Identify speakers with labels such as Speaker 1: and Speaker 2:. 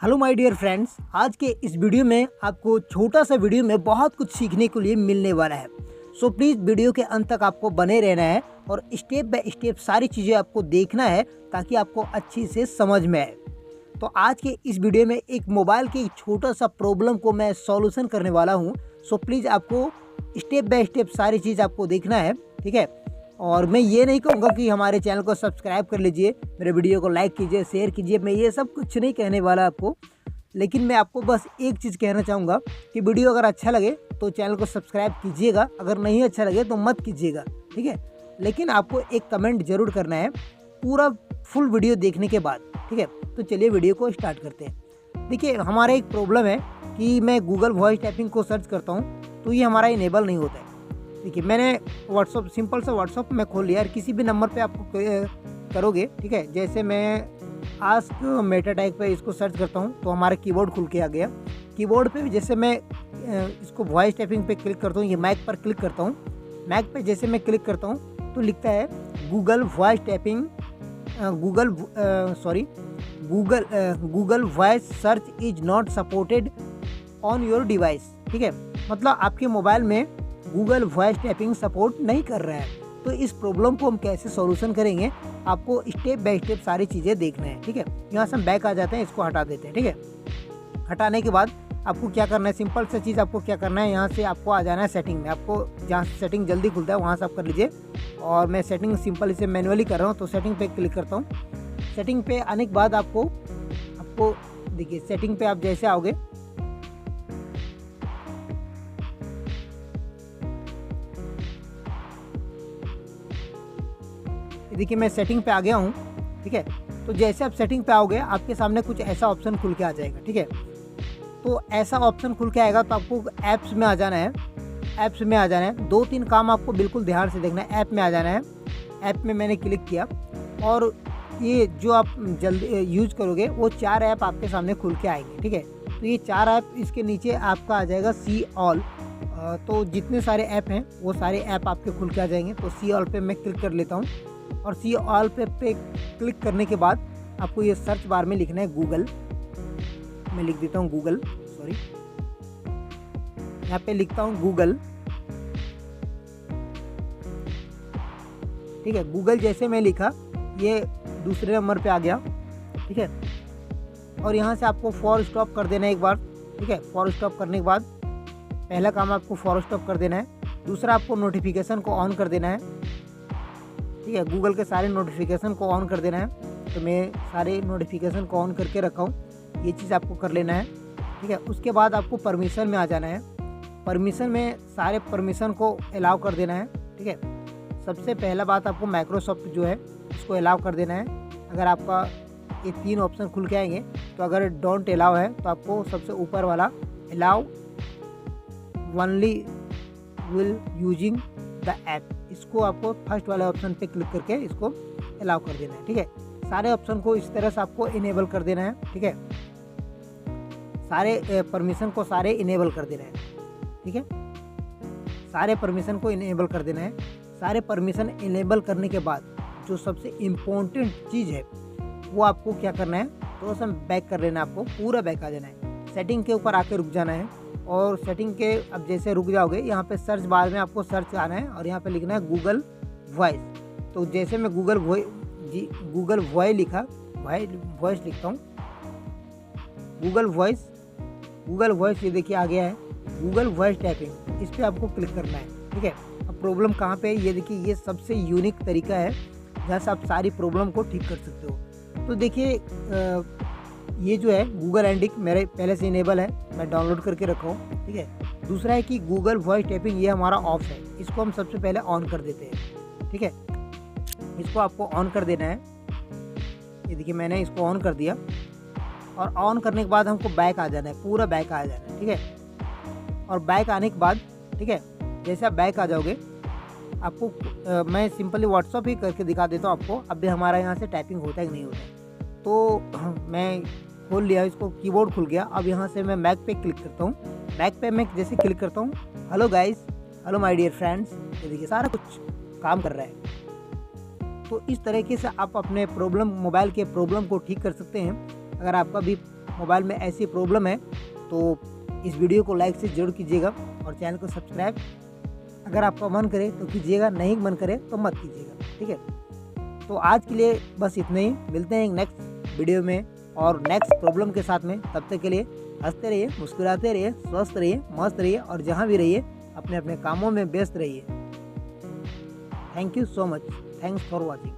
Speaker 1: Hello my dear friends, आज के इस वीडियो में आपको छोटा सा वीडियो में बहुत कुछ सीखने के लिए मिलने वाला है। सो प्लीज़ वीडियो के अंत तक आपको बने रहना है और स्टेप बाय स्टेप सारी चीज़ें आपको देखना है ताकि आपको अच्छी से समझ में आए। तो आज के इस वीडियो में एक मोबाइल के एक छोटा सा प्रॉब्लम को मैं सॉल्यूशन करने वाला हूँ। सो प्लीज़ आपको स्टेप बाय स्टेप सारी चीज़ आपको देखना है, ठीक है। और मैं ये नहीं कहूँगा कि हमारे चैनल को सब्सक्राइब कर लीजिए, मेरे वीडियो को लाइक कीजिए, शेयर कीजिए, मैं ये सब कुछ नहीं कहने वाला आपको। लेकिन मैं आपको बस एक चीज़ कहना चाहूँगा कि वीडियो अगर अच्छा लगे तो चैनल को सब्सक्राइब कीजिएगा, अगर नहीं अच्छा लगे तो मत कीजिएगा, ठीक है। लेकिन आपको एक कमेंट ज़रूर करना है पूरा फुल वीडियो देखने के बाद, ठीक है। तो चलिए वीडियो को स्टार्ट करते हैं। देखिए, हमारा एक प्रॉब्लम है कि मैं गूगल वॉइस टाइपिंग को सर्च करता हूँ तो ये हमारा इनेबल नहीं होता है। देखिए, मैंने व्हाट्सअप सिंपल सा व्हाट्सअप में खोल लिया, किसी भी नंबर पे आपको करोगे, ठीक है। जैसे मैं आस्क मेटा टैग पे इसको सर्च करता हूँ तो हमारा कीबोर्ड खुल के आ गया। कीबोर्ड पे जैसे मैं इसको वॉइस टाइपिंग पे क्लिक करता हूँ, ये मैक पर क्लिक करता हूँ, मैक पे जैसे मैं क्लिक करता हूँ तो लिखता है Google voice typing Google voice search is not supported on your device, ठीक है। मतलब आपके मोबाइल में गूगल वॉइस टाइपिंग सपोर्ट नहीं कर रहा है। तो इस प्रॉब्लम को हम कैसे सॉल्यूशन करेंगे, आपको स्टेप बाय स्टेप सारी चीज़ें देखना है, ठीक है। यहाँ से हम बैक आ जाते हैं, इसको हटा देते हैं, ठीक है। हटाने के बाद आपको क्या करना है, सिंपल सा चीज़ आपको क्या करना है, यहाँ से आपको आ जाना है सेटिंग में। आपको जहाँ से सेटिंग जल्दी खुलता है वहाँ से आप कर लीजिए। और मैं सेटिंग सिंपल इसे मैनुअली कर रहा हूँ तो सेटिंग पे क्लिक करता हूँ। सेटिंग पे आने के बाद आपको देखिए, सेटिंग पे आप जैसे आओगे देखिए, मैं सेटिंग पे आ गया हूँ, ठीक है। तो जैसे आप सेटिंग पे आओगे आपके सामने कुछ ऐसा ऑप्शन खुल के आ जाएगा, ठीक है। तो ऐसा ऑप्शन खुल के आएगा तो आपको ऐप्स में आ जाना है। ऐप्स में आ जाना है, 2-3 काम आपको बिल्कुल ध्यान से देखना है। ऐप में आ जाना है, ऐप में मैंने क्लिक किया और ये जो आप जल्दी यूज करोगे वो 4 ऐप आपके सामने खुल के आएंगे, ठीक है। तो ये 4 ऐप, इसके नीचे आपका आ जाएगा सी ऑल। तो जितने सारे ऐप हैं वो सारे ऐप आपके खुल के आ जाएंगे। तो सी ऑल पे मैं क्लिक कर लेता हूँ और सी ऑल पे क्लिक करने के बाद आपको ये सर्च बार में लिखना है गूगल। मैं लिख देता हूँ गूगल, सॉरी, यहाँ पे लिखता हूँ गूगल, ठीक है। गूगल जैसे मैं लिखा ये दूसरे नंबर पे आ गया, ठीक है। और यहाँ से आपको फॉर स्टॉप कर देना है एक बार, ठीक है। फॉर स्टॉप करने के बाद पहला काम आपको फॉर स्टॉप कर देना है। दूसरा आपको नोटिफिकेशन को ऑन कर देना है, ठीक है। गूगल के सारे नोटिफिकेशन को ऑन कर देना है। तो मैं सारे नोटिफिकेशन को ऑन करके रखा हूँ, ये चीज़ आपको कर लेना है, ठीक है। उसके बाद आपको परमिशन में आ जाना है। परमिशन में सारे परमिशन को अलाउ कर देना है, ठीक है। सबसे पहला बात आपको माइक्रोसॉफ्ट जो है उसको अलाउ कर देना है। अगर आपका ये 3 ऑप्शन खुल के आएंगे तो अगर डोंट अलाउ है तो आपको सबसे ऊपर वाला allow only will using the app, इसको आपको फर्स्ट वाले ऑप्शन पे क्लिक करके इसको अलाउ कर देना है, ठीक है। सारे ऑप्शन को इस तरह से आपको इनेबल कर देना है, ठीक है। सारे परमिशन को सारे इनेबल कर देना है, ठीक है। सारे परमिशन को इनेबल कर देना है। सारे परमिशन इनेबल करने के बाद जो सबसे इम्पोर्टेंट चीज़ है वो आपको क्या करना है, थोड़ा सा बैक कर लेना है, आपको पूरा बैक आ जाना है। सेटिंग के ऊपर आके रुक जाना है और सेटिंग के अब जैसे रुक जाओगे यहाँ पे सर्च बार में आपको सर्च आना है और यहाँ पे लिखना है गूगल वॉइस। तो जैसे मैं गूगल वॉइस लिखा, वॉइस लिखता हूँ, गूगल वॉइस ये देखिए आ गया है गूगल वॉइस टाइपिंग, इस पर आपको क्लिक करना है, ठीक है। अब प्रॉब्लम कहाँ पे है ये देखिए, ये सबसे यूनिक तरीका है जहाँ से आप सारी प्रॉब्लम को ठीक कर सकते हो। तो देखिए, ये जो है गूगल एंडिक मेरे पहले से इनेबल है, मैं डाउनलोड करके रखा हूँ, ठीक है। दूसरा है कि गूगल वॉइस टाइपिंग ये हमारा ऑफ है, इसको हम सबसे पहले ऑन कर देते हैं, ठीक है। इसको आपको ऑन कर देना है। ये देखिए, मैंने इसको ऑन कर दिया और ऑन करने के बाद हमको बैक आ जाना है, पूरा बैक आ जाना है, ठीक है। और बैक आने के बाद, ठीक है, जैसे आप बैक आ जाओगे आपको मैं सिंपली व्हाट्सअप ही करके दिखा देता हूँ आपको। अब भी हमारा यहाँ से टाइपिंग होता है कि नहीं होता है। तो मैं खोल लिया, इसको कीबोर्ड खुल गया। अब यहाँ से मैं मैक पे क्लिक करता हूँ। मैक पे मैं जैसे क्लिक करता हूँ, hello guys, hello my dear friends, ये देखिए सारा कुछ काम कर रहा है। तो इस तरीके से आप अपने मोबाइल के प्रॉब्लम को ठीक कर सकते हैं। अगर आपका भी मोबाइल में ऐसी प्रॉब्लम है तो इस वीडियो को लाइक से जरूर कीजिएगा और चैनल को सब्सक्राइब अगर आपका मन करे तो कीजिएगा, नहीं मन करे तो मत कीजिएगा, ठीक है। तो आज के लिए बस इतना ही, मिलते हैं नेक्स्ट वीडियो में और नेक्स्ट प्रॉब्लम के साथ में। तब तक के लिए हंसते रहिए, मुस्कुराते रहिए, स्वस्थ रहिए, मस्त रहिए और जहाँ भी रहिए अपने अपने कामों में व्यस्त रहिए। Thank you so much, thanks for watching.